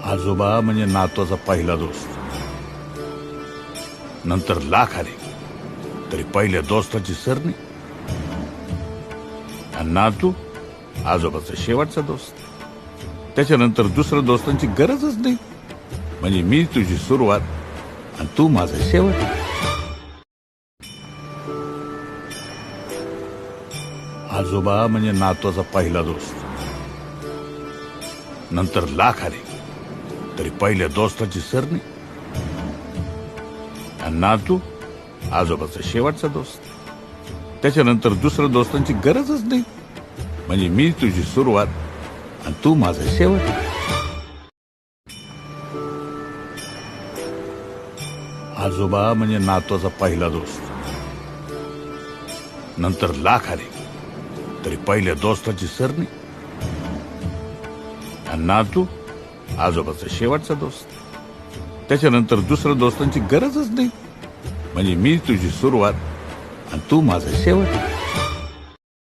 आजोबा म्हणजे नातवाचा पहिला दोस्त. नंतर लाख आले तरी पहिल्या दोस्ताची सर नाही. आणि नातू आजोबाचा शेवटचा दोस्त. त्याच्यानंतर दुसऱ्या दोस्तांची गरजच नाही. म्हणजे मी तुझी सुरुवात आणि तू माझा शेवट. आजोबा म्हणजे नातवाचा पहिला दोस्त. नंतर लाख आले तरी पहिल्या दोस्ताची सर नाही. आणि नातू आजोबाचा शेवटचा दोस्त. त्याच्यानंतर दुसऱ्या दोस्तांची गरजच नाही. म्हणजे मी तुझी सुरुवात आणि तू माझा शेवट. आजोबा म्हणजे नातवाचा पहिला दोस्त. नंतर लाख आले तरी पहिल्या दोस्ताची सर नाही. आणि नातू आजोबाचा शेवटचा दोस्त. त्याच्यानंतर दुसऱ्या दोस्तांची गरजच नाही. म्हणजे मी तुझी सुरुवात आणि तू माझा शेवट.